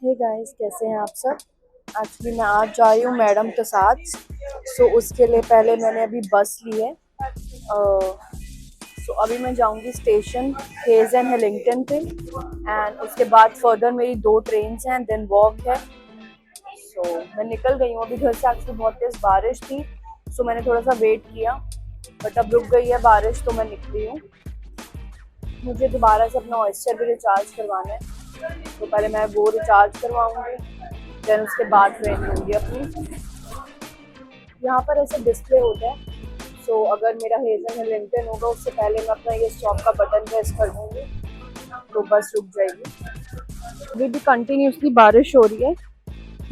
Hey guys, कैसे हैं आप सब। एक्चुअली मैं आज जा रही हूँ मैडम के साथ। सो उसके लिए पहले मैंने अभी बस ली है। सो अभी मैं जाऊँगी स्टेशन हेज एंड हेलिंगटन पे, एंड उसके बाद फर्दर मेरी 2 ट्रेन हैं, देन वॉक है। सो मैं निकल गई हूँ अभी घर से। एक्चुअली बहुत तेज़ बारिश थी, सो मैंने थोड़ा सा वेट किया, बट अब रुक गई है बारिश तो मैं निकली हूँ। मुझे दोबारा से अपना ऑयस्टर भी रिचार्ज करवाना है, तो पहले मैं वो रिचार्ज करवाऊंगी, देन उसके बाद ट्रेन लूँगी अपनी। यहाँ पर ऐसे डिस्प्ले होता है, सो अगर मेरा हेजन हिलिंगटन होगा उससे पहले मैं अपना ये स्टॉप का बटन प्रेस कर दूँगी तो बस रुक जाएगी। अभी भी कंटिन्यूसली बारिश हो रही है।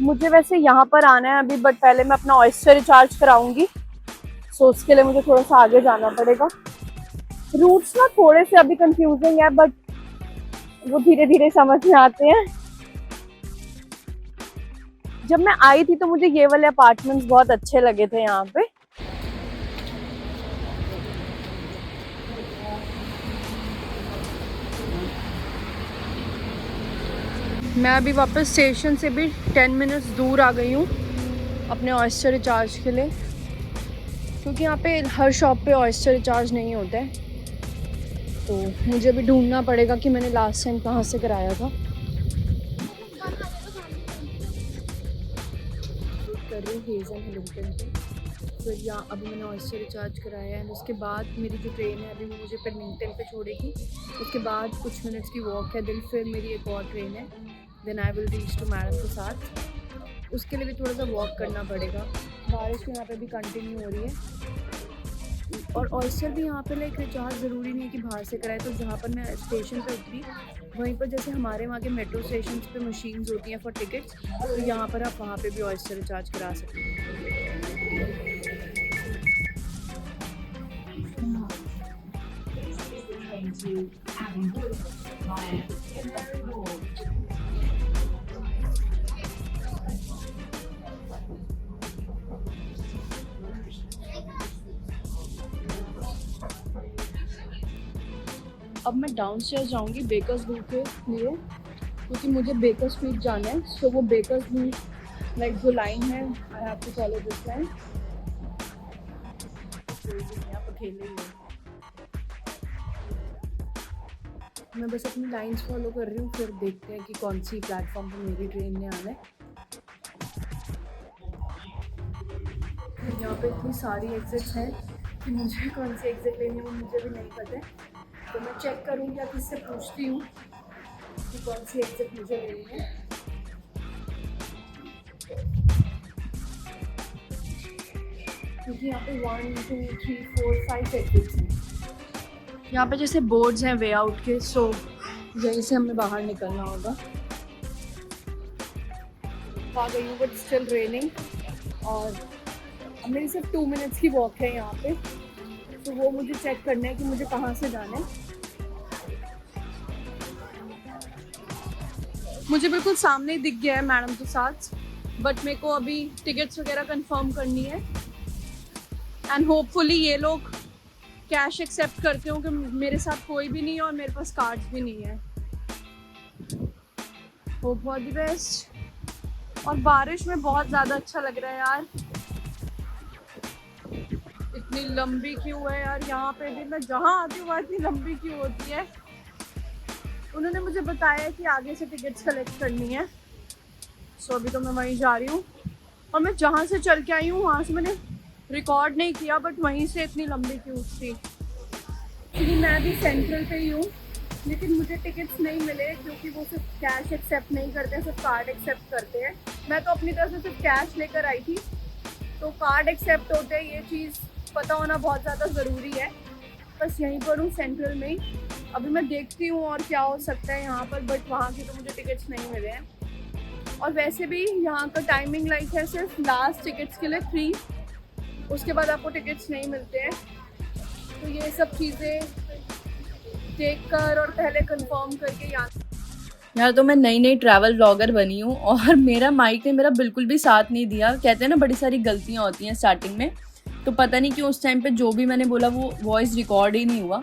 मुझे वैसे यहाँ पर आना है अभी, बट पहले मैं अपना ऑयस्टर रिचार्ज कराऊंगी, सो उसके लिए मुझे थोड़ा सा आगे जाना पड़ेगा। रूट्स ना थोड़े से अभी कंफ्यूजिंग है, बट वो धीरे धीरे समझ में आते हैं। जब मैं आई थी तो मुझे ये वाले अपार्टमेंट्स बहुत अच्छे लगे थे यहाँ पे। मैं अभी वापस स्टेशन से भी 10 मिनट्स दूर आ गई हूँ अपने ऑयस्टर रिचार्ज के लिए, क्योंकि यहाँ पे हर शॉप पे ऑयस्टर रिचार्ज नहीं होता है। तो मुझे भी ढूंढना पड़ेगा कि मैंने लास्ट टाइम कहाँ से कराया था। कर रही हूँ हेजन हिलिंगटन पे, फिर यहाँ अभी मैंने ऑयस्टर रिचार्ज कराया है, एंड उसके बाद मेरी जो ट्रेन है अभी वो मुझे पेडमिंगटन पे छोड़ेगी। उसके बाद कुछ मिनट्स की वॉक है, देन फिर मेरी एक और ट्रेन है, then I will reach to madam के साथ। उसके लिए भी थोड़ा सा वॉक करना पड़ेगा। बारिश यहाँ पे भी कंटिन्यू हो रही है, और ऑयस्टर भी यहाँ पे लाइक रिचार्ज ज़रूरी नहीं है कि बाहर से कराए। तो जहाँ पर मैं स्टेशन पे उतरी वहीं पर जैसे हमारे वहाँ के मेट्रो स्टेशन पे मशीन्स होती हैं फॉर टिकट्स, तो यहाँ पर आप वहाँ पे भी ऑयस्टर रिचार्ज करा सकते हैं। अब मैं डाउन स्टेयर जाऊँगी बेकर्स व्यू के लिए, क्योंकि मुझे बेकर स्ट्रीट जाना है। सो वो बेकर्स व्यू लाइक जो लाइन है, I have to follow this line. आप अकेले ही हो, मैं बस अपनी लाइंस फॉलो कर रही हूँ, फिर देखते हैं कि कौन सी प्लेटफॉर्म पर मेरी ट्रेन ने आना है। यहाँ पे इतनी सारी एग्जिट्स हैं कि मुझे कौन सी एग्जिट लेनी है वो मुझे भी नहीं पता है, तो मैं चेक करूँगी या किससे पूछती हूँ कि कौन सी एग्जिट मुझे लेनी है। क्योंकि यहाँ पे 1 2 3 4 5 एग्जिट्स हैं। यहाँ पे जैसे बोर्ड्स हैं वे आउट के, सो यहीं से हमें बाहर निकलना होगा। आ गई हूँ बट स्टिल रेनिंग, और अब मेरी सिर्फ 2 मिनट्स की वॉक है यहाँ पे, तो वो मुझे चेक करना है कि मुझे कहाँ से जाना है। मुझे बिल्कुल सामने ही दिख गया है मैडम के साथ, बट मेरे को अभी टिकट्स वगैरह कंफर्म करनी है, एंड होपफुली ये लोग कैश एक्सेप्ट करते हो कि मेरे साथ कोई भी नहीं है और मेरे पास कार्ड्स भी नहीं है। Hope for the best. और बारिश में बहुत ज़्यादा अच्छा लग रहा है यार। इतनी लंबी क्यू है यार यहाँ पे भी, मैं जहाँ आती हूँ वहाँ इतनी लंबी क्यू होती है। उन्होंने मुझे बताया कि आगे से टिकट्स कलेक्ट करनी है, सो अभी तो मैं वहीं जा रही हूँ। और मैं जहाँ से चल के आई हूँ वहाँ से मैंने रिकॉर्ड नहीं किया, बट वहीं से इतनी लंबी क्यू थी। क्योंकि मैं भी सेंट्रल पे ही हूँ, लेकिन मुझे टिकट्स नहीं मिले क्योंकि वो सिर्फ कैश एक्सेप्ट नहीं करते हैं, सिर्फ कार्ड एक्सेप्ट करते हैं। मैं तो अपनी तरफ से सिर्फ कैश लेकर आई थी, तो कार्ड एक्सेप्ट होते हैं ये चीज़ पता होना बहुत ज़्यादा ज़रूरी है। बस यहीं पर हूँ सेंट्रल में ही। अभी मैं देखती हूँ और क्या हो सकता है यहाँ पर, बट वहाँ की तो मुझे टिकट्स नहीं मिले हैं। और वैसे भी यहाँ का टाइमिंग लाइक है सिर्फ लास्ट टिकट्स के लिए 3, उसके बाद आपको टिकट्स नहीं मिलते हैं। तो ये सब चीज़ें देख कर और पहले कंफर्म करके यार तो मैं नई नई ट्रैवल ब्लॉगर बनी हूँ, और मेरा माइक ने मेरा बिल्कुल भी साथ नहीं दिया। कहते हैं ना बड़ी सारी गलतियाँ होती हैं स्टार्टिंग में, तो पता नहीं क्यों उस टाइम पे जो भी मैंने बोला वो वॉइस रिकॉर्ड ही नहीं हुआ।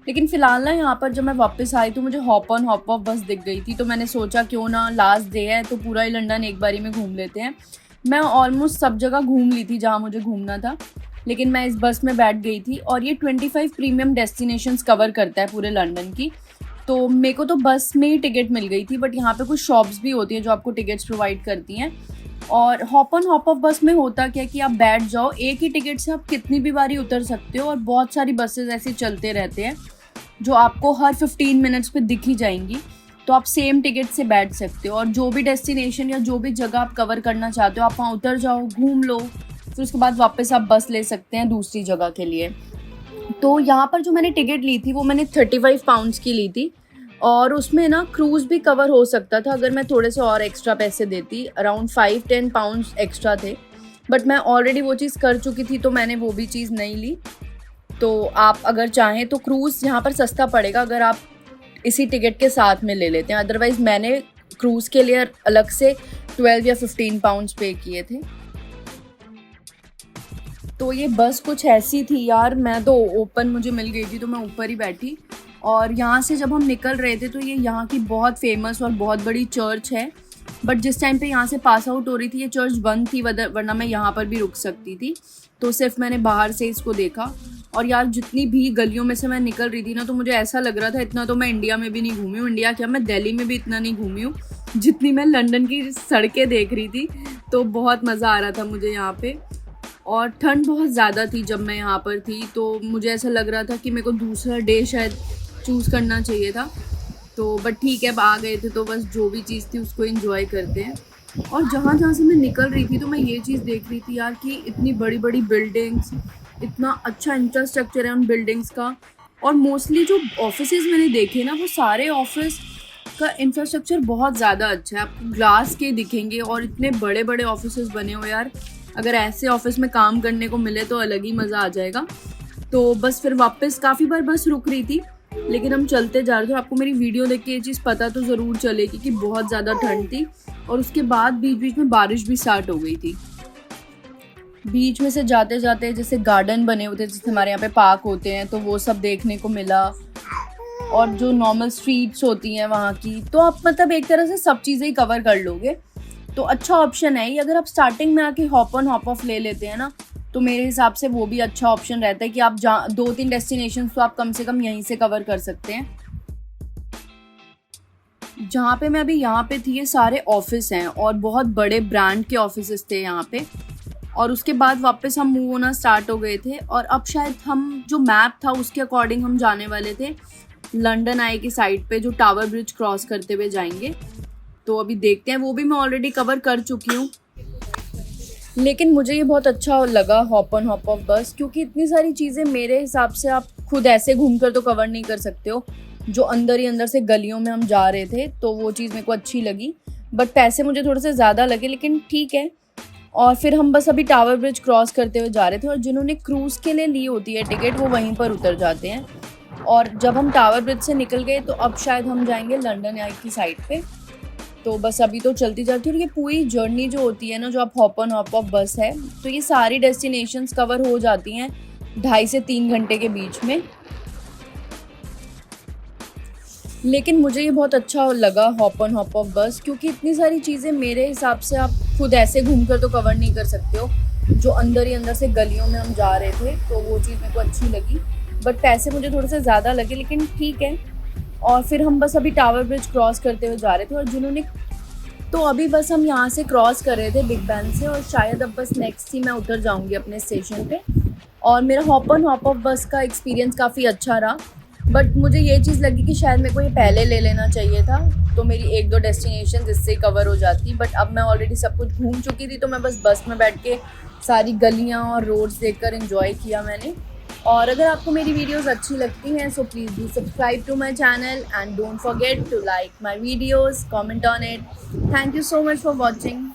लेकिन फ़िलहाल ना यहाँ पर जब मैं वापस आई तो मुझे हॉप ऑन हॉप ऑफ बस दिख गई थी, तो मैंने सोचा क्यों ना लास्ट डे है तो पूरा ही लंदन एक बारी में घूम लेते हैं। मैं ऑलमोस्ट सब जगह घूम ली थी जहाँ मुझे घूमना था, लेकिन मैं इस बस में बैठ गई थी और ये 25 प्रीमियम डेस्टिनेशंस कवर करता है पूरे लंदन की। तो मेरे को तो बस में ही टिकट मिल गई थी, बट यहाँ पे कुछ शॉप्स भी होती हैं जो आपको टिकट्स प्रोवाइड करती हैं। और हॉप ऑन हॉप ऑफ बस में होता क्या कि आप बैठ जाओ, एक ही टिकट से आप कितनी भी बारी उतर सकते हो, और बहुत सारी बसेस ऐसे चलते रहते हैं जो आपको हर 15 मिनट्स पे दिख ही जाएंगी, तो आप सेम टिकट से बैठ सकते हो और जो भी डेस्टिनेशन या जो भी जगह आप कवर करना चाहते हो आप वहाँ उतर जाओ, घूम लो, फिर उसके बाद वापस आप बस ले सकते हैं दूसरी जगह के लिए। तो यहाँ पर जो मैंने टिकट ली थी वो मैंने 35 पाउंड्स की ली थी, और उसमें ना क्रूज़ भी कवर हो सकता था अगर मैं थोड़े से और एक्स्ट्रा पैसे देती, अराउंड 5-10 पाउंड्स एक्स्ट्रा थे, बट मैं ऑलरेडी वो चीज़ कर चुकी थी तो मैंने वो भी चीज़ नहीं ली। तो आप अगर चाहें तो क्रूज़ यहाँ पर सस्ता पड़ेगा अगर आप इसी टिकट के साथ में ले लेते हैं, अदरवाइज़ मैंने क्रूज़ के लिए अलग से 12 या 15 पाउंड्स पे किए थे। तो ये बस कुछ ऐसी थी यार, मैं तो ओपन मुझे मिल गई थी तो मैं ऊपर ही बैठी, और यहाँ से जब हम निकल रहे थे तो ये यहाँ की बहुत फेमस और बहुत बड़ी चर्च है, बट जिस टाइम पे यहाँ से पास आउट हो रही थी ये चर्च बंद थी, वरना मैं यहाँ पर भी रुक सकती थी, तो सिर्फ मैंने बाहर से इसको देखा। और यार जितनी भी गलियों में से मैं निकल रही थी ना तो मुझे ऐसा लग रहा था इतना तो मैं इंडिया में भी नहीं घूमी हूँ, इंडिया क्या मैं दिल्ली में भी इतना नहीं घूमी हूँ जितनी मैं लंदन की सड़कें देख रही थी। तो बहुत मज़ा आ रहा था मुझे यहाँ पे, और ठंड बहुत ज़्यादा थी जब मैं यहाँ पर थी, तो मुझे ऐसा लग रहा था कि मेरे को दूसरा डे शायद चूज़ करना चाहिए था, तो बट ठीक है अब आ गए थे तो बस जो भी चीज़ थी उसको एंजॉय करते हैं। और जहाँ जहाँ से मैं निकल रही थी तो मैं ये चीज़ देख रही थी यार कि इतनी बड़ी बड़ी बिल्डिंग्स, इतना अच्छा इंफ्रास्ट्रक्चर है उन बिल्डिंग्स का, और मोस्टली जो ऑफिसेज मैंने देखे ना वो सारे ऑफिस का इंफ्रास्ट्रक्चर बहुत ज़्यादा अच्छा है, आपको ग्लास के दिखेंगे और इतने बड़े बड़े ऑफिसेज बने हुए यार, अगर ऐसे ऑफिस में काम करने को मिले तो अलग ही मज़ा आ जाएगा। तो बस फिर वापस काफ़ी बार बस रुक रही थी लेकिन हम चलते जा रहे थे। आपको मेरी वीडियो देख के ये चीज़ पता तो ज़रूर चलेगी कि बहुत ज़्यादा ठंड थी, और उसके बाद बीच बीच में बारिश भी स्टार्ट हो गई थी। बीच में से जाते जाते जैसे गार्डन बने होते हैं जैसे हमारे यहाँ पे पार्क होते हैं तो वो सब देखने को मिला, और जो नॉर्मल स्ट्रीट्स होती हैं वहाँ की, तो आप मतलब एक तरह से सब चीज़ें ही कवर कर लोगे, तो अच्छा ऑप्शन है ये। अगर आप स्टार्टिंग में आके हॉप ऑन हॉप ऑफ ले लेते हैं ना तो मेरे हिसाब से वो भी अच्छा ऑप्शन रहता है कि आप 2-3 डेस्टिनेशन तो आप कम से कम यहीं से कवर कर सकते हैं। जहाँ पे मैं अभी यहाँ पे थी ये सारे ऑफिस हैं और बहुत बड़े ब्रांड के ऑफिस थे यहाँ पे, और उसके बाद वापस हम मूव होना स्टार्ट हो गए थे, और अब शायद हम जो मैप था उसके अकॉर्डिंग हम जाने वाले थे लंदन आई की साइड पे जो टावर ब्रिज क्रॉस करते हुए जाएंगे। तो अभी देखते हैं, वो भी मैं ऑलरेडी कवर कर चुकी हूँ, लेकिन मुझे ये बहुत अच्छा लगा हॉप ऑन हॉप ऑफ बस, क्योंकि इतनी सारी चीज़ें मेरे हिसाब से आप खुद ऐसे घूमकर तो कवर नहीं कर सकते हो, जो अंदर ही अंदर से गलियों में हम जा रहे थे तो वो चीज़ मेरे को अच्छी लगी, बट पैसे मुझे थोड़े से ज़्यादा लगे लेकिन ठीक है। और फिर हम बस अभी टावर ब्रिज क्रॉस करते हुए जा रहे थे, और जिन्होंने क्रूज़ के लिए ली होती है टिकट वो वहीं पर उतर जाते हैं, और जब हम टावर ब्रिज से निकल गए तो अब शायद हम जाएंगे लंदन आई की साइड पे। तो बस अभी तो चलती जाती है, और ये पूरी जर्नी जो होती है ना जो आप हॉप ऑन हॉप ऑफ बस है तो ये सारी डेस्टिनेशंस कवर हो जाती हैं 2.5 से 3 घंटे के बीच में। लेकिन मुझे ये बहुत अच्छा लगा हॉप ऑन हॉप ऑफ बस, क्योंकि इतनी सारी चीज़ें मेरे हिसाब से आप खुद ऐसे घूमकर तो कवर नहीं कर सकते हो, जो अंदर ही अंदर से गलियों में हम जा रहे थे तो वो चीज़ मेरे को अच्छी लगी, बट पैसे मुझे थोड़े से ज़्यादा लगे लेकिन ठीक है। और फिर हम बस अभी टावर ब्रिज क्रॉस करते हुए जा रहे थे, और जिन्होंने तो अभी बस हम यहाँ से क्रॉस कर रहे थे बिग बैन से, और शायद अब बस नेक्स्ट ही मैं उतर जाऊँगी अपने स्टेशन पे। और मेरा हॉप ऑन हॉप ऑफ बस का एक्सपीरियंस काफ़ी अच्छा रहा, बट मुझे ये चीज़ लगी कि शायद मेरे को ये पहले ले लेना चाहिए था, तो मेरी 1-2 डेस्टिनेशन इससे कवर हो जाती, बट अब मैं ऑलरेडी सब कुछ घूम चुकी थी तो मैं बस में बैठ के सारी गलियाँ और रोड्स देखकर एंजॉय किया मैंने। और अगर आपको मेरी वीडियोस अच्छी लगती हैं so please do subscribe to my channel and don't forget to like my videos, comment on it. Thank you so much for watching.